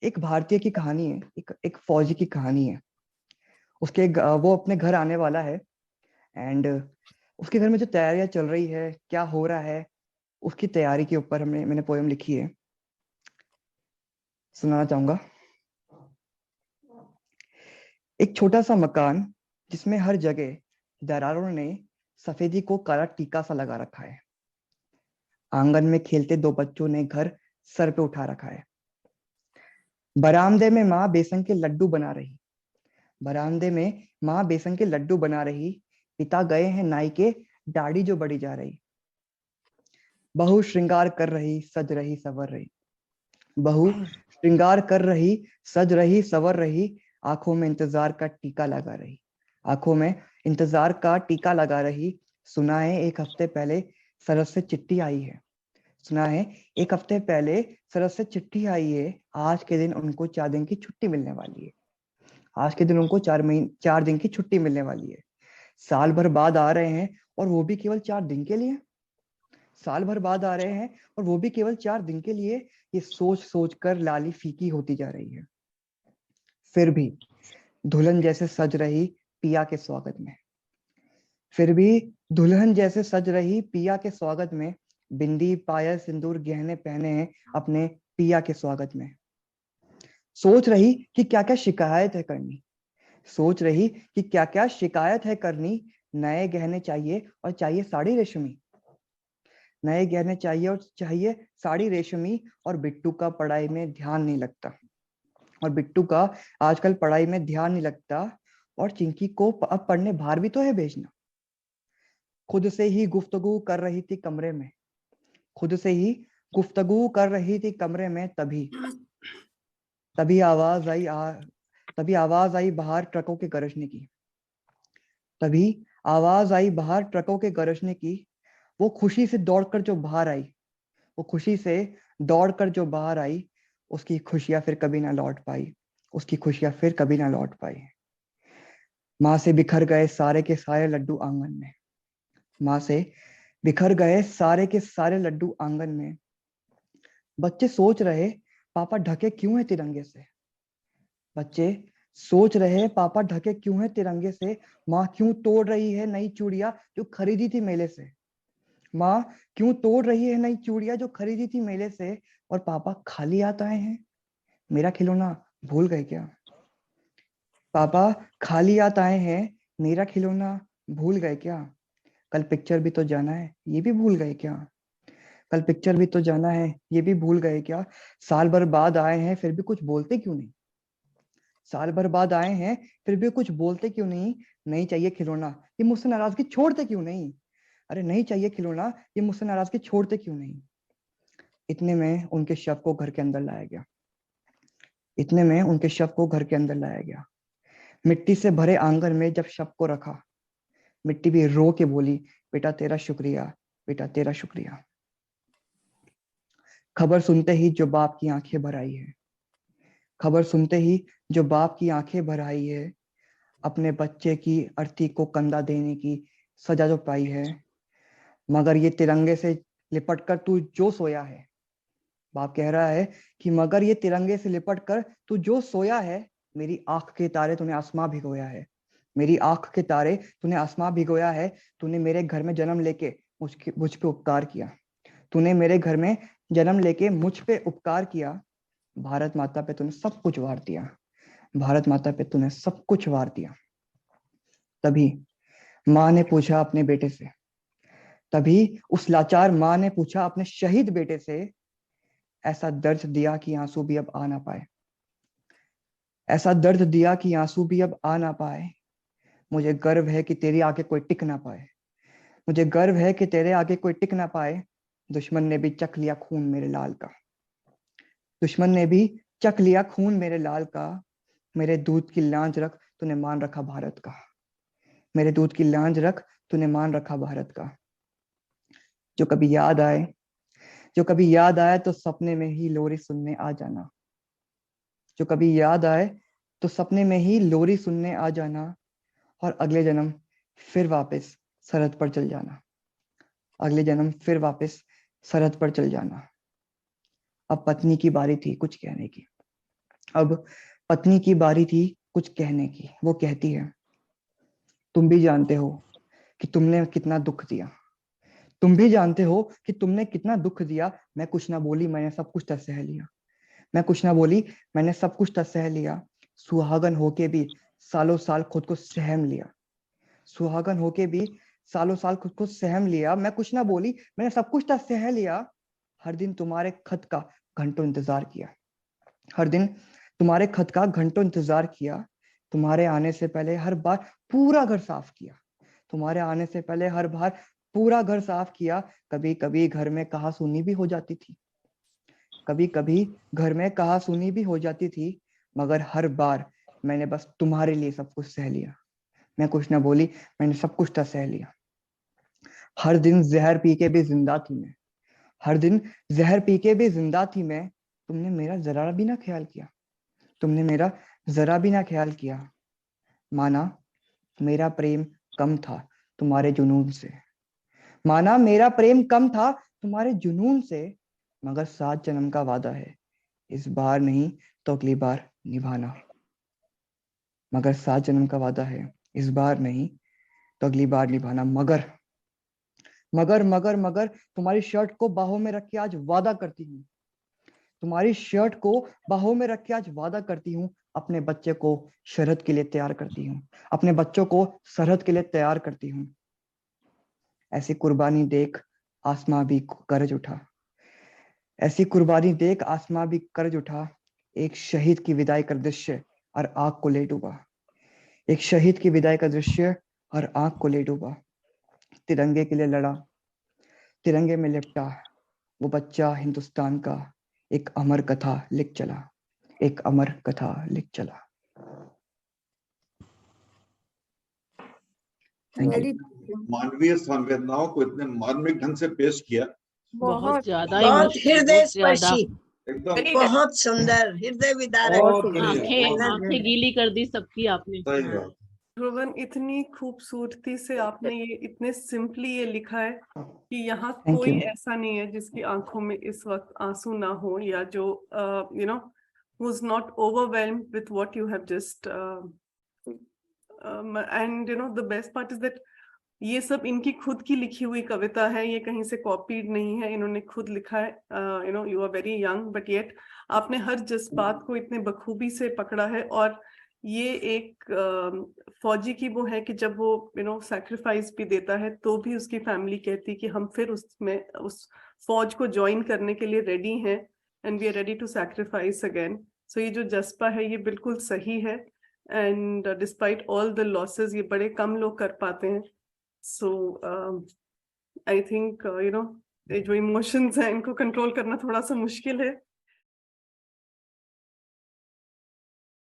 एक भारतीय की कहानी है, एक फौजी की कहानी है। वो अपने घर आने वाला है। एंड उसके घर में जो तैयारियां चल रही है, क्या हो रहा है, उसकी तैयारी के ऊपर मैंने पोयम लिखी है, सुनाना चाहूंगा। एक छोटा सा मकान जिसमें हर जगह दरारों ने सफेदी को काला टीका सा लगा रखा है। आंगन में खेलते दो बच्चों ने घर सर पे उठा रखा है। बरामदे में माँ बेसन के लड्डू बना रही बरामदे में माँ बेसन के लड्डू बना रही। पिता गए हैं नाई के, दाढ़ी जो बढ़ी जा रही। बहू श्रृंगार कर रही, सज रही सवर रही। बहू श्रृंगार कर रही, सज रही सवर रही। आंखों में इंतजार का टीका लगा रही आंखों में इंतजार का टीका लगा रही। सुना है एक हफ्ते पहले सरस से चिट्ठी आई है सुना है एक हफ्ते पहले सरस से चिट्ठी आई है। आज के दिन उनको 4 दिन की छुट्टी मिलने वाली है आज के दिन उनको 4 दिन की छुट्टी मिलने वाली है। साल भर बाद आ रहे हैं और वो भी केवल 4 दिन के लिए। साल भर बाद आ रहे हैं और वो भी केवल 4 दिन के लिए। ये सोच सोच कर लाली फीकी होती जा रही है। फिर भी दुल्हन जैसे सज रही पिया के स्वागत में फिर भी दुल्हन जैसे सज रही पिया के स्वागत में। बिंदी पायल सिंदूर गहने पहने हैं अपने पिया के स्वागत में। सोच रही कि क्या क्या शिकायत है करनी सोच रही कि क्या क्या शिकायत है करनी। नए गहने चाहिए और चाहिए साड़ी रेशमी नए गहने चाहिए और चाहिए साड़ी रेशमी। और बिट्टू का पढ़ाई में ध्यान नहीं लगता और बिट्टू का आजकल पढ़ाई में ध्यान नहीं लगता। और चिंकी को अब पढ़ने बाहर भी तो है भेजना। खुद से ही गुफ्तगू कर रही थी कमरे में खुद से ही गुफ्तगू कर रही थी कमरे में। तभी आवाज आई आ, तभी आवाज आई बाहर ट्रकों के गरजने की तभी आवाज आई बाहर ट्रकों के गरजने की। वो खुशी से दौड़कर जो बाहर आई वो खुशी से दौड़कर जो बाहर आई। उसकी खुशियां फिर कभी ना लौट पाई उसकी खुशियां फिर कभी ना लौट पाई। माँ से बिखर गए सारे के सारे लड्डू आंगन में माँ से बिखर गए सारे के सारे लड्डू आंगन में। बच्चे सोच रहे पापा ढके क्यों है तिरंगे से बच्चे सोच रहे पापा ढके क्यों है तिरंगे से। माँ क्यों तोड़ रही है नई चूड़ियां जो खरीदी थी मेले से माँ क्यों तोड़ रही है नई चूड़ियां जो खरीदी थी मेले से। और पापा खाली हाथ आए हैं मेरा खिलौना भूल गए क्या पापा खाली हाथ आए हैं मेरा खिलौना भूल गए क्या। कल पिक्चर भी तो जाना है ये भी भूल गए क्या कल पिक्चर भी तो जाना है ये भी भूल गए क्या। साल भर बाद आए हैं फिर भी कुछ बोलते क्यों नहीं साल भर बाद आए हैं फिर भी कुछ बोलते क्यों नहीं। नहीं चाहिए खिलौना ये मुझसे नाराजगी छोड़ते क्यों नहीं अरे नहीं चाहिए खिलौना ये मुझसे नाराजगी छोड़ते क्यों नहीं। इतने में उनके शव को घर के अंदर लाया गया इतने में उनके शव को घर के अंदर लाया गया। मिट्टी से भरे आंगन में जब शव को रखा मिट्टी भी रो के बोली बेटा तेरा शुक्रिया बेटा तेरा शुक्रिया। खबर सुनते ही जो बाप की आंखें भर आई है खबर सुनते ही जो बाप की आंखें भर आई है। अपने बच्चे की अर्थी को कंधा देने की सजा जो पाई है। मगर ये तिरंगे से लिपट कर तू जो सोया है बाप कह रहा है कि मगर ये तिरंगे से लिपट कर तू जो सोया है। मेरी आंख के तारे तूने आसमां भिगोया है मेरी आंख के तारे तूने आसमां भिगोया है। तूने मेरे घर में जन्म लेके मुझ पे उपकार किया तूने मेरे घर में जन्म लेके मुझ पे उपकार किया। भारत माता पे तूने सब कुछ वार दिया भारत माता पे तूने सब कुछ वार दिया। तभी माँ ने पूछा अपने बेटे से तभी उस लाचार माँ ने पूछा अपने शहीद बेटे से। ऐसा दर्द दिया कि आंसू भी अब आ ना पाए ऐसा दर्द दिया कि आंसू भी अब आ ना पाए। मुझे गर्व है कि तेरे आगे कोई टिक ना पाए मुझे गर्व है कि तेरे आगे कोई टिक ना पाए। दुश्मन ने भी चख लिया खून मेरे लाल का दुश्मन ने भी चख लिया खून मेरे लाल का। मेरे दूध की लांज रख तूने मान रखा भारत का मेरे दूध की लांज रख तूने मान रखा भारत का। जो कभी याद आए जो कभी याद आए तो सपने में ही लोरी सुनने आ जाना जो कभी याद आए तो सपने में ही लोरी सुनने आ जाना। और अगले जन्म फिर वापस सरहद पर चल जाना अगले जन्म फिर वापस सरहद पर चल जाना। अब पत्नी की बारी थी कुछ कहने की अब पत्नी की बारी थी कुछ कहने की। वो कहती है, तुम भी जानते हो कि तुमने कितना दुख दिया। तुम भी जानते हो कि तुमने कितना दुख दिया। मैं कुछ ना बोली, मैंने सब कुछ सह लिया। मैं कुछ ना बोली, मैंने सब कुछ सह लिया। सुहागन होके भी सालों साल खुद को सहम लिया। सुहागन होके भी सालों साल खुद को सहम लिया। मैं कुछ ना बोली, मैंने सब कुछ सह लिया। हर दिन तुम्हारे खत का घंटों इंतजार किया। हर दिन तुम्हारे खत का घंटों इंतजार किया। तुम्हारे आने से पहले हर बार पूरा घर साफ किया। तुम्हारे आने से पहले हर बार पूरा घर साफ किया। कभी कभी घर में कहा सुनी भी हो जाती थी। कभी कभी घर में कहा सुनी भी हो जाती थी। मगर हर बार मैंने बस तुम्हारे लिए सब कुछ सह लिया। मैं कुछ ना बोली, मैंने सब कुछ सह लिया। हर दिन जहर पी के भी जिंदा थी मैं। हर दिन जहर पी के भी जिंदा थी मैं। तुमने मेरा जरा भी ना ख्याल किया। तुमने मेरा जरा भी ना ख्याल किया। माना मेरा प्रेम कम था तुम्हारे जुनून से। माना मेरा प्रेम कम था तुम्हारे जुनून से। मगर 7 जन्म का वादा है, इस बार नहीं तो अगली बार निभाना। मगर 7 जन्म का वादा है, इस बार नहीं तो अगली बार निभाना। मगर मगर मगर मगर तुम्हारी शर्ट को बाहों में रख के आज वादा करती हूँ। तुम्हारी शर्ट को बाहों में रख के आज वादा करती हूँ। अपने बच्चे को शरहद के लिए तैयार करती हूँ। अपने बच्चों को सरहद के लिए तैयार करती हूँ। ऐसी कुर्बानी देख आसमां भी गरज उठा। ऐसी कुर्बानी देख आसमां भी गरज उठा। एक शहीद की विदाई का दृश्य और आग को ले डूबा। एक शहीद की विदाई का दृश्य और आग को ले डूबा। तिरंगे के लिए लड़ा, तिरंगे में लिपटा वो बच्चा हिंदुस्तान का एक अमर कथा लिख चला। एक अमर कथा लिख चला। वेरी मानवीय संवेदनाओं को इतने मार्मिक ढंग से पेश किया। बहुत ज्यादा बहुत हृदय ज्यादा स्पर्शी, एकदम बहुत सुंदर, हृदय विदारक। बहुत बढ़िया, आंखें बहुत आंखें गीली कर दी सबकी आपने। सही बात। ध्रुवन, इतनी खूबसूरती से आपने ये इतने सिंपली ये लिखा है कि यहाँ Thank कोई you. ऐसा नहीं है जिसकी आंखों में इस वक्त आंसू ना हो, या जो you know who is not overwhelmed with what you have just and you know the best part is that ये सब इनकी खुद की लिखी हुई कविता है, ये कहीं से कॉपीड नहीं है, इन्होंने खुद लिखा है। You know you are very young but yet आपने हर जज्बात को इतने बखूबी से पकड़ा है। और ये एक फौजी की वो है कि जब वो यू नो सैक्रिफाइस भी देता है तो भी उसकी फैमिली कहती कि हम फिर उसमें उस फौज को ज्वाइन करने के लिए रेडी हैं, and we are ready to sacrifice again. So ये जो जज्बा है ये बिल्कुल सही है, and despite all the losses ये बड़े कम लोग कर पाते हैं। So I think you know जो इमोशंस हैं इनको कंट्रोल करना थोड़ा सा मुश्किल है,